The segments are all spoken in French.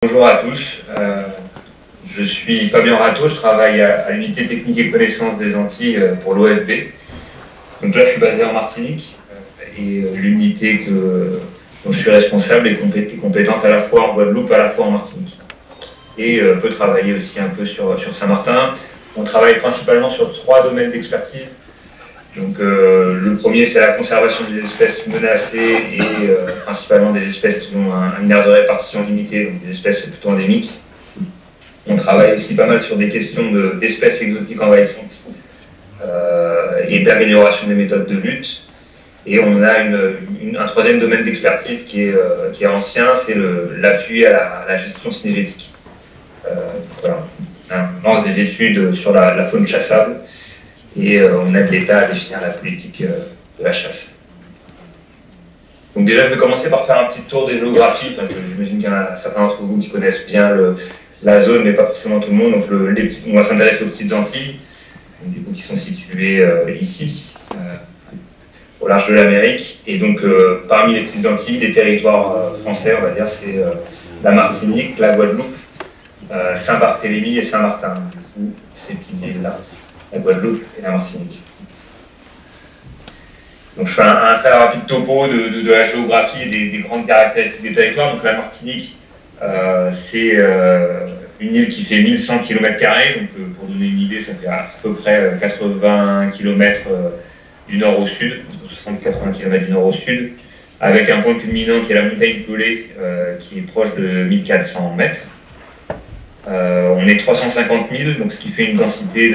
Bonjour à tous, je suis Fabien Rateau, je travaille à l'unité technique et connaissance des Antilles pour l'OFB. Donc là je suis basé en Martinique et l'unité dont je suis responsable est compétente à la fois en Guadeloupe, à la fois en Martinique. Et peut travailler aussi un peu sur Saint-Martin. On travaille principalement sur 3 domaines d'expertise. Donc le premier c'est la conservation des espèces menacées et principalement des espèces qui ont une aire de répartition limitée, donc des espèces plutôt endémiques. On travaille aussi pas mal sur des questions d'espèces exotiques envahissantes et d'amélioration des méthodes de lutte. Et on a un troisième domaine d'expertise qui est ancien, c'est l'appui à la gestion synergétique. Voilà. On lance des études sur la faune chassable. Et on aide l'État à définir la politique de la chasse. Donc déjà, je vais commencer par faire un petit tour des géographies. Enfin, j'imagine qu'il y en a certains d'entre vous qui connaissent bien la zone, mais pas forcément tout le monde. Donc on va s'intéresser aux petites Antilles, du coup, qui sont situées ici, au large de l'Amérique. Et donc, parmi les petites Antilles, les territoires français, on va dire, c'est la Martinique, la Guadeloupe, Saint-Barthélemy et Saint-Martin. Du coup, ces petites îles-là. La Guadeloupe et la Martinique. Donc je fais un très rapide topo de la géographie et des grandes caractéristiques des territoires. Donc la Martinique, c'est une île qui fait 1100 km². Donc pour donner une idée, ça fait à peu près 80 km du nord au sud, 60-80 km du nord au sud, avec un point culminant qui est la montagne Pelée, qui est proche de 1400 mètres. On est 350 000, donc ce qui fait une densité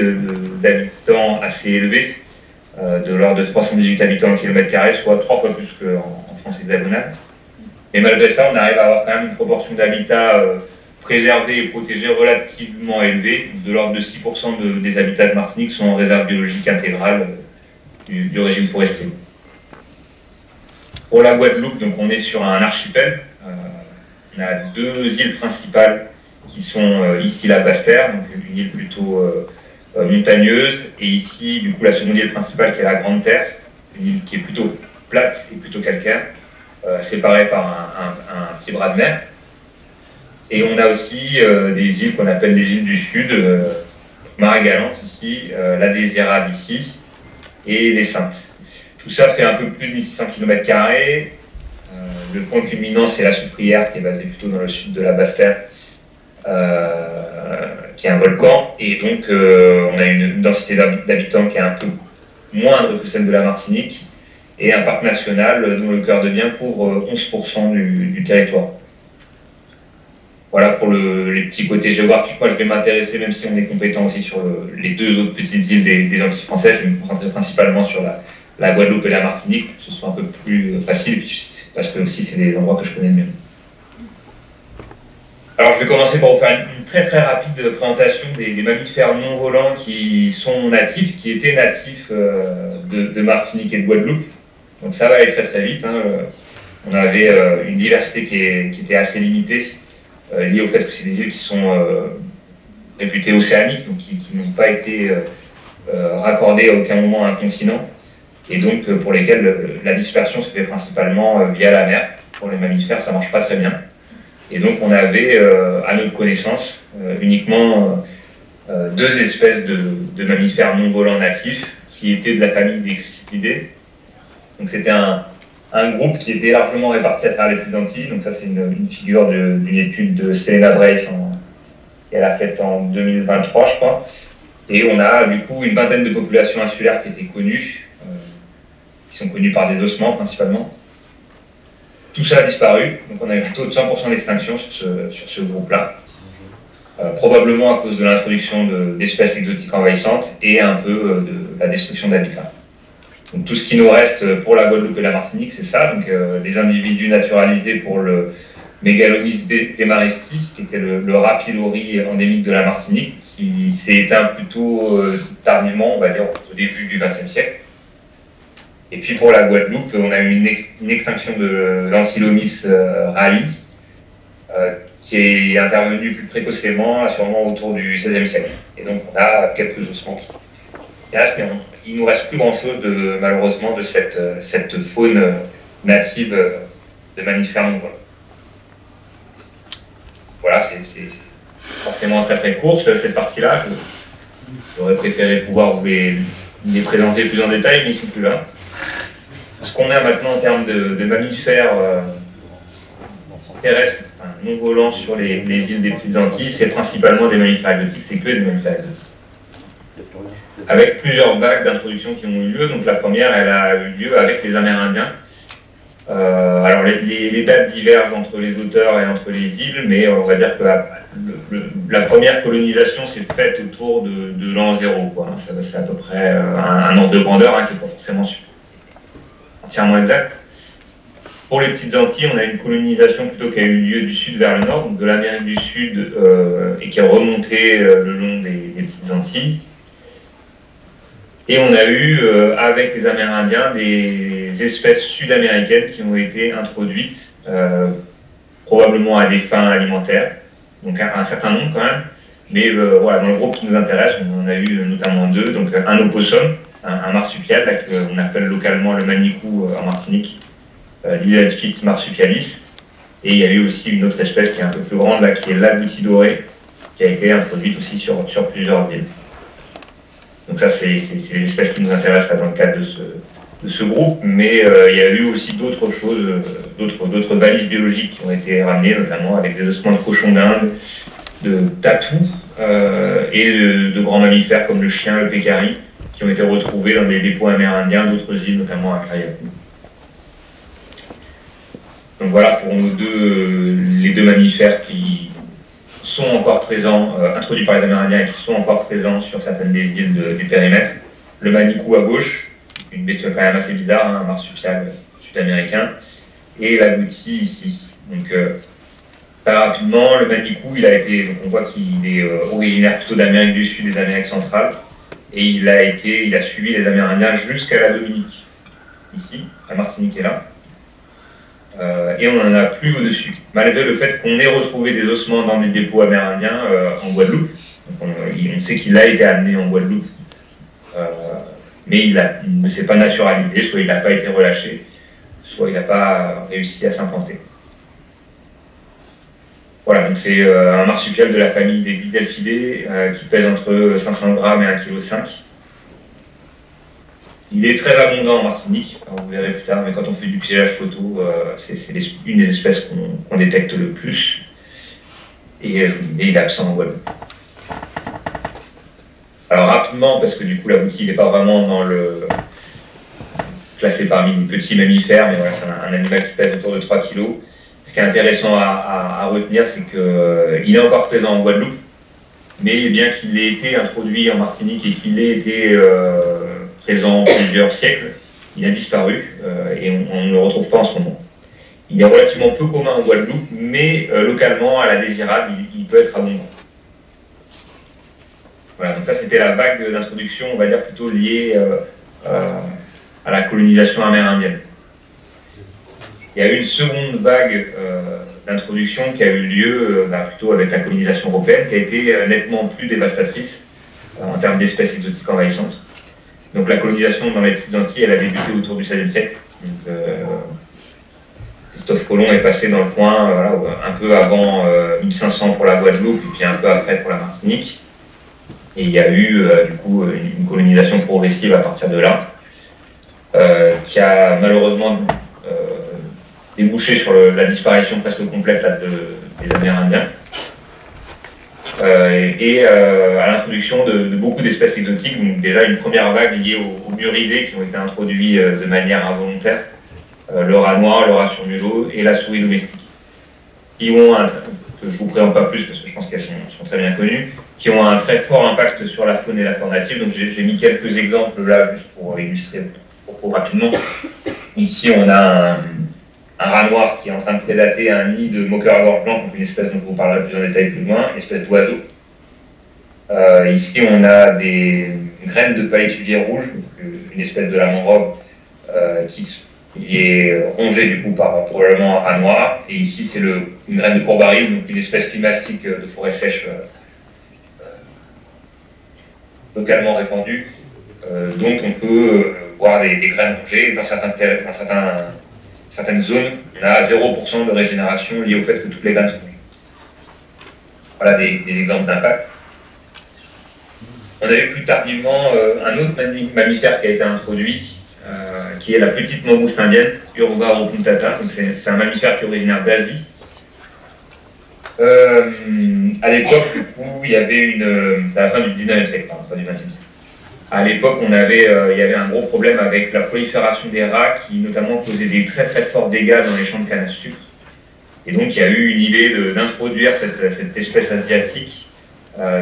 d'habitants assez élevée, de l'ordre de 318 habitants au km², soit 3 fois plus qu'en France hexagonale. Et malgré ça, on arrive à avoir quand même une proportion d'habitats préservés et protégés relativement élevée, de l'ordre de 6% des habitats de Martinique sont en réserve biologique intégrale du régime forestier. Pour la Guadeloupe, donc on est sur un archipel. On a 2 îles principales qui sont ici la Basse-Terre, donc une île plutôt montagneuse, et ici, du coup, la seconde île principale qui est la Grande Terre, une île qui est plutôt plate et plutôt calcaire, séparée par un petit bras de mer. Et on a aussi des îles qu'on appelle les îles du Sud, Marie-Galante ici, la Désirade ici, et les Saintes. Tout ça fait un peu plus de 1600 km². Le point culminant, c'est la Soufrière, qui est basée plutôt dans le sud de la Basse-Terre, qui est un volcan, et donc on a une densité d'habitants qui est un peu moindre que celle de la Martinique, et un parc national dont le cœur de Liens couvre 11% du territoire. Voilà pour les petits côtés géographiques. Moi je vais m'intéresser, même si on est compétent aussi sur les 2 autres petites îles des Antilles françaises, je vais me concentrer principalement sur la Guadeloupe et la Martinique, pour que ce soit un peu plus facile, parce que aussi c'est des endroits que je connais le mieux. Alors je vais commencer par vous faire une très très rapide présentation des mammifères non volants qui sont natifs, qui étaient natifs de Martinique et de Guadeloupe. Donc ça va aller très très vite. On avait une diversité qui était assez limitée, liée au fait que c'est des îles qui sont réputées océaniques, donc qui n'ont pas été raccordées à aucun moment à un continent, et donc pour lesquelles la dispersion se fait principalement via la mer. Pour les mammifères, ça ne marche pas très bien. Et donc on avait, à notre connaissance, uniquement 2 espèces de mammifères non volants natifs qui étaient de la famille des Chrysitidés. Donc c'était un groupe qui était largement réparti à travers les petites Antilles. Donc ça c'est une figure d'une étude de Selena Brace qu'elle a faite en 2023 je crois. Et on a du coup une vingtaine de populations insulaires qui étaient connues, qui sont connues par des ossements principalement. Tout ça a disparu, donc on a eu un taux de 100% d'extinction sur ce groupe-là, probablement à cause de l'introduction d'espèces exotiques envahissantes et un peu de la destruction d'habitats. Donc tout ce qui nous reste pour la Guadeloupe et la Martinique, c'est ça, donc les individus naturalisés pour le Mégalomys demaresti, qui était le rat pylori endémique de la Martinique, qui s'est éteint plutôt tardivement, on va dire au début du XXe siècle. Et puis pour la Guadeloupe, on a eu une extinction de l'Ancylomys raii, qui est intervenue plus précocement, sûrement autour du XVIe siècle. Et donc on a quelques ossements qui restent, mais il ne nous reste plus grand-chose malheureusement de cette faune native de mammifères non volants. voilà, c'est forcément très très court cette partie-là. J'aurais préféré pouvoir vous les présenter plus en détail, mais ils ne sont plus là. Ce qu'on a maintenant en termes de mammifères terrestres, enfin, non volants sur les îles des Petites Antilles, c'est principalement des mammifères exotiques, c'est que des mammifères exotiques. Avec plusieurs vagues d'introduction qui ont eu lieu. Donc la première, elle a eu lieu avec les Amérindiens. Alors les dates divergent entre les auteurs et entre les îles, mais on va dire que la première colonisation s'est faite autour de l'an 0. C'est à peu près un ordre de grandeur, qui n'est pas forcément entièrement exact. Pour les Petites Antilles, on a une colonisation plutôt qui a eu lieu du sud vers le nord, donc de l'Amérique du Sud, et qui a remonté le long des Petites Antilles. Et on a eu, avec les Amérindiens, des espèces sud-américaines qui ont été introduites, probablement à des fins alimentaires, donc un certain nombre quand même. Mais voilà, dans le groupe qui nous intéresse, on en a eu notamment 2, donc un opossum, un marsupial, qu'on appelle localement le manicou en Martinique, Liliaspis marsupialis. Et il y a eu aussi une autre espèce qui est un peu plus grande, là, qui est l'agouti doré, qui a été introduite aussi sur plusieurs îles. Donc ça, c'est les espèces qui nous intéressent là, dans le cadre de ce groupe, mais il y a eu aussi d'autres choses, d'autres valises biologiques qui ont été ramenées, notamment avec des ossements de cochon d'Inde, de tatous et de grands mammifères comme le chien, le pécari, qui ont été retrouvés dans des dépôts amérindiens d'autres îles, notamment à Kayakou. Donc voilà pour les deux mammifères qui sont encore présents, introduits par les Amérindiens et qui sont encore présents sur certaines des îles du périmètre. Le manicou à gauche, une bestiole quand même assez bizarre, un marsupial sud-américain, et l'agouti ici. Donc très rapidement, le manicou, donc on voit qu'il est originaire plutôt d'Amérique du Sud et d'Amérique centrale, et il a suivi les Amérindiens jusqu'à la Dominique, ici, la Martinique est là. Et on n'en a plus au-dessus, malgré le fait qu'on ait retrouvé des ossements dans des dépôts amérindiens en Guadeloupe. Donc on sait qu'il a été amené en Guadeloupe, mais il ne s'est pas naturalisé, soit il n'a pas été relâché, soit il n'a pas réussi à s'implanter. Voilà, donc c'est un marsupial de la famille des Didelphidés qui pèse entre 500 grammes et 1,5 kg. Il est très abondant en Martinique, alors vous verrez plus tard, mais quand on fait du piégeage photo, c'est une des espèces qu'on détecte le plus. Et je vous disais, il est absent en Guadeloupe. Alors rapidement, parce que du coup l'agouti n'est pas vraiment classé parmi les petits mammifères, mais voilà, c'est un animal qui pèse autour de 3 kg. Ce qui est intéressant à retenir, c'est qu'il est encore présent en Guadeloupe, mais bien qu'il ait été introduit en Martinique et qu'il ait été présent plusieurs siècles, il a disparu et on ne le retrouve pas en ce moment. Il est relativement peu commun en Guadeloupe, mais localement, à la Désirade, il peut être abondant. Voilà, donc ça c'était la vague d'introduction, on va dire plutôt liée à la colonisation amérindienne. Il y a eu une seconde vague d'introduction qui a eu lieu plutôt avec la colonisation européenne, qui a été nettement plus dévastatrice en termes d'espèces exotiques envahissantes. Donc la colonisation dans les Petites Antilles, elle a débuté autour du XVIe siècle. Donc, Christophe Colomb est passé dans le coin un peu avant 1500 pour la Guadeloupe et puis un peu après pour la Martinique. Et il y a eu du coup une colonisation progressive à partir de là, qui a malheureusement débouché sur la disparition presque complète des Amérindiens. Et à l'introduction de beaucoup d'espèces exotiques, donc déjà une première vague liée aux muridés qui ont été introduits de manière involontaire, le rat noir, le rat sur mulot et la souris domestique, qui ont que je vous présente pas plus parce que je pense qu'elles sont très bien connues, qui ont un très fort impact sur la faune et la flore native. Donc j'ai mis quelques exemples là juste pour illustrer trop rapidement. Ici on a un rat noir qui est en train de prédater un nid de moqueur à gorge blanc, donc une espèce dont je vous parlerai plus en détail plus loin, une espèce d'oiseau. Ici, on a des graines de palétuvier rouge, donc une espèce de la mangrove qui est rongée du coup par probablement un rat noir. Et ici, c'est une graine de courbaril, donc une espèce climatique de forêt sèche localement répandue, dont on peut voir des graines rongées dans certaines zones, on a 0% de régénération liée au fait que toutes les graines sont rongées. Voilà des exemples d'impact. On a eu plus tardivement un autre mammifère qui a été introduit, qui est la petite mangouste indienne, Urva opunctata. C'est un mammifère qui est originaire d'Asie. À l'époque, du coup, il y avait c'est à la fin du 19e siècle, pardon, pas du 20e siècle. À l'époque, il y avait un gros problème avec la prolifération des rats qui notamment causaient des très très forts dégâts dans les champs de canne à sucre. Et donc, il y a eu une idée d'introduire cette espèce asiatique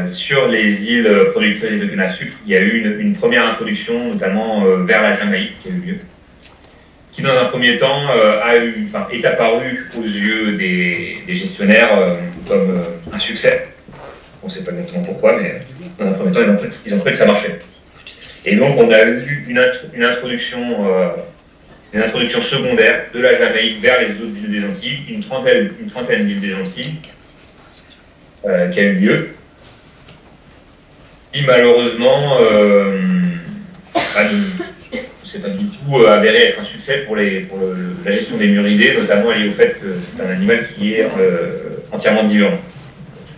sur les îles productrices de canne à sucre. Il y a eu une première introduction, notamment vers la Jamaïque, qui a eu lieu, qui dans un premier temps est apparu aux yeux des gestionnaires comme un succès. On ne sait pas exactement pourquoi, mais dans un premier temps, ils ont cru que ça marchait. Et donc, on a eu une introduction secondaire de la Jamaïque vers les autres îles des Antilles, une trentaine d'îles des Antilles, qui a eu lieu. Qui malheureusement, c'est pas du tout avéré être un succès pour la gestion des muridés, notamment lié au fait que c'est un animal qui est entièrement diurne.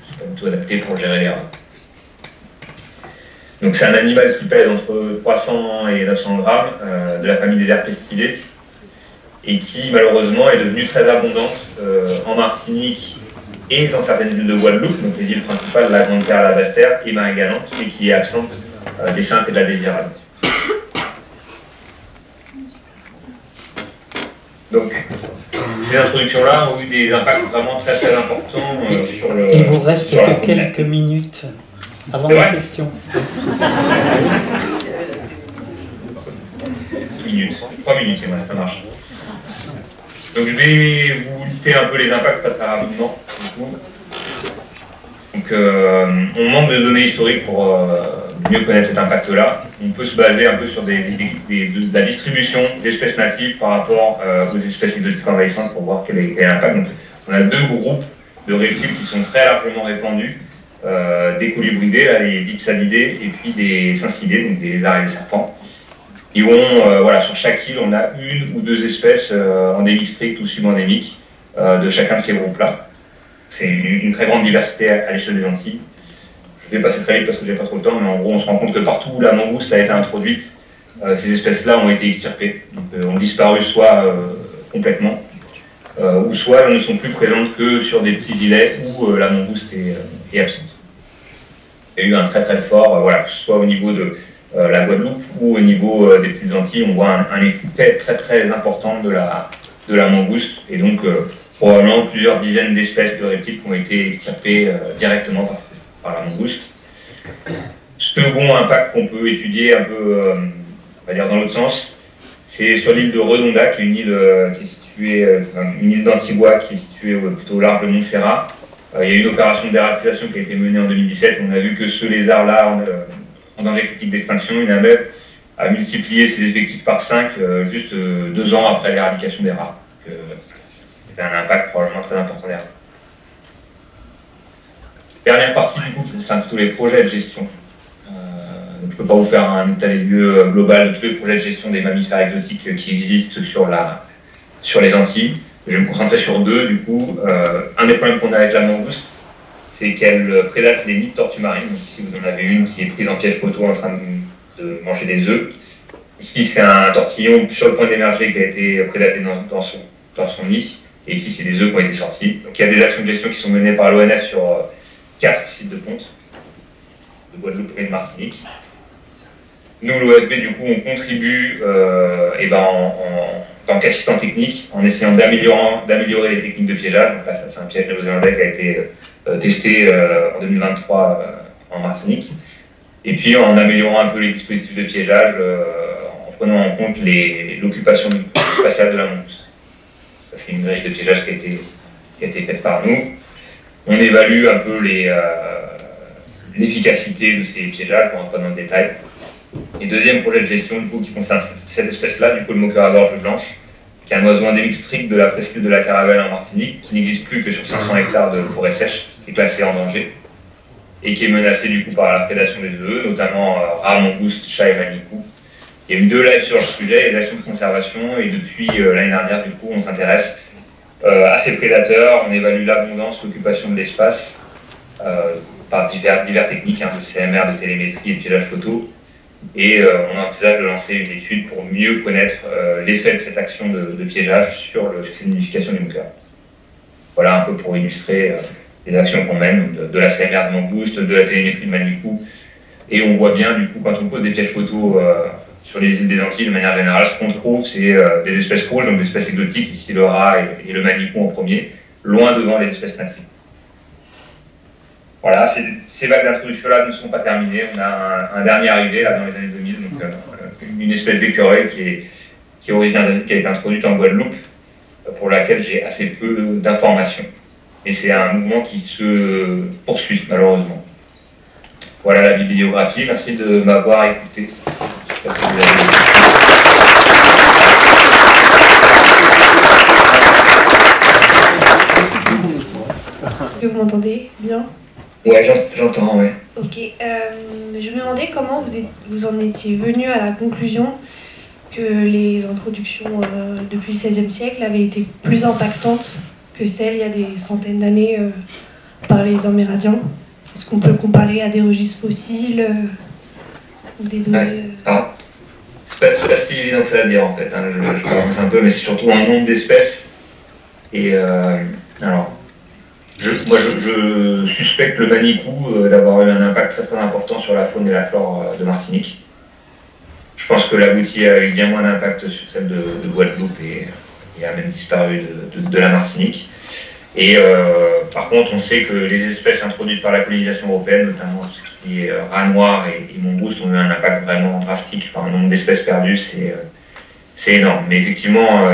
C'est pas du tout adapté pour gérer les rats. Donc c'est un animal qui pèse entre 300 et 900 grammes, de la famille des herpestidés, et qui malheureusement est devenue très abondante en Martinique et dans certaines îles de Guadeloupe, donc les îles principales, la Grande-Terre, la Basse-Terre et Marie-Galante, mais qui est absente des Saintes et de la Désirade. Donc, ces introductions-là ont eu des impacts vraiment très très importants sur le. Il vous reste que quelques minutes avant la question. 3 minutes, ça marche. Donc je vais vous lister un peu les impacts très rapidement. Donc on manque de données historiques pour mieux connaître cet impact-là. On peut se baser un peu sur la distribution d'espèces natives par rapport aux espèces exotiques envahissantes pour voir quel est l'impact. Donc on a deux groupes de reptiles qui sont très largement répandus, des colibridés, là, les dipsalidés, et puis des syncidés, donc des lézards et des serpents. Ils vont, voilà, sur chaque île, on a une ou deux espèces endémiques strictes ou subendémiques de chacun de ces groupes-là. C'est une très grande diversité à l'échelle des Antilles. Je vais passer très vite parce que j'ai pas trop le temps, mais en gros, on se rend compte que partout où la mangouste a été introduite, ces espèces-là ont été extirpées. Donc, ont disparu soit complètement, ou soit ne sont plus présentes que sur des petits îlets où la mangouste est absente. Il y a eu un très très fort, voilà, que ce soit au niveau de la Guadeloupe ou au niveau des petites Antilles, on voit un effet très très important de la mangouste, et donc probablement plusieurs dizaines d'espèces de reptiles qui ont été extirpées directement par la mangouste. Second impact qu'on peut étudier un peu, on va dire dans l'autre sens, c'est sur l'île de Redonda, qui est une île qui est située, une île d'Antigua qui est située plutôt au large de Montserrat. Il y a eu une opération d'ératisation qui a été menée en 2017. On a vu que ce lézard-là, en danger critique d'extinction, il a même à multiplier ses effectifs par 5 juste 2 ans après l'éradication des rats. C'est un impact probablement très important des rats. Dernière partie du coup, c'est plutôt les projets de gestion. Donc, je ne peux pas vous faire un état des lieux global de tous les projets de gestion des mammifères exotiques qui existent sur les Antilles. Je vais me concentrer sur deux du coup. Un des problèmes qu'on a avec la mangouste, c'est qu'elle prédate les nids de tortues marines. Donc, ici, vous en avez une qui est prise en piège photo en train de manger des œufs. Ici, c'est un tortillon sur le point d'émerger qui a été prédaté dans son nid. Et ici, c'est des œufs qui ont été sortis. Donc, il y a des actions de gestion qui sont menées par l'ONF sur 4 sites de ponte, de Guadeloupe et de Martinique. Nous, l'OFB, du coup, on contribue en tant qu'assistant technique en essayant d'améliorer les techniques de piégeage. Donc là, ça, c'est un piège néo-zélandais qui a été testé en 2023 en Martinique. Et puis en améliorant un peu les dispositifs de piégeage, en prenant en compte l'occupation spatiale de la mangouste. Ça, c'est une grille de piégeage qui a été faite par nous. On évalue un peu l'efficacité de ces piégeages, on rentre dans le détail. Et deuxième projet de gestion du coup, qui concerne cette espèce-là, du coup le moqueur à gorge blanche, qui est un oiseau endémique strict de la presqu'île de la Caravelle en Martinique, qui n'existe plus que sur 500 hectares de forêt sèche, qui est classé en danger, et qui est menacé du coup par la prédation des œufs, notamment rats, mangoustes, chats et manicous. Il y a eu 2 lives sur le sujet et des actions de conservation, et depuis l'année dernière, du coup, on s'intéresse à ces prédateurs, on évalue l'abondance, l'occupation de l'espace, par divers techniques de CMR, de télémétrie et de piégeage photo. Et on envisage de lancer une étude pour mieux connaître l'effet de cette action de piégeage sur le succès de nidification du moteur. Voilà un peu pour illustrer les actions qu'on mène, de la CMR de Mangouste, de la télémétrie de Manicou. Et on voit bien, du coup, quand on pose des pièges photos sur les îles des Antilles, de manière générale, ce qu'on trouve, c'est des espèces rouges, donc des espèces exotiques, ici le rat et le Manicou en premier, loin devant les espèces natives. Voilà, ces vagues d'introduction-là ne sont pas terminées. On a un dernier arrivé là, dans les années 2000, donc une espèce d'écureuil qui est originaire d'Asie, qui a été introduite en Guadeloupe, pour laquelle j'ai assez peu d'informations. Et c'est un mouvement qui se poursuit, malheureusement. Voilà la bibliographie. Merci de m'avoir écouté. Je sais pas si vous avez... Est-ce que vous m'entendez bien? Ouais, j'entends, ouais. Ok. Je me demandais comment vous en étiez venu à la conclusion que les introductions depuis le XVIe siècle avaient été plus impactantes que celles il y a des centaines d'années par les Amérindiens. Est-ce qu'on peut comparer à des registres fossiles ou des données ouais. Alors, c'est pas si évident que ça à dire en fait. Je commence un peu, mais c'est surtout un nombre d'espèces. Et alors, moi, je suspecte le Manicou d'avoir eu un impact très très important sur la faune et la flore de Martinique. Je pense que l'agouti a eu bien moins d'impact sur celle de Guadeloupe et a même disparu de la Martinique. Et par contre, on sait que les espèces introduites par la colonisation européenne, notamment tout ce qui est rat noir et mangouste, ont eu un impact vraiment drastique. Enfin, le nombre d'espèces perdues, c'est énorme. Mais effectivement,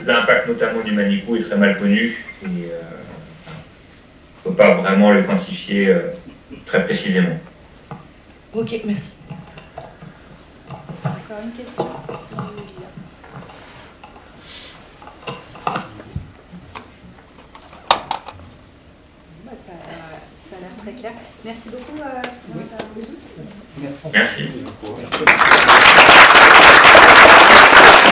l'impact notamment du Manicou est très mal connu et on ne peut pas vraiment le quantifier très précisément. Ok, merci. Encore une question, si vous voulez dire. Ça a l'air très clair. Merci beaucoup pour l'intervention. Merci.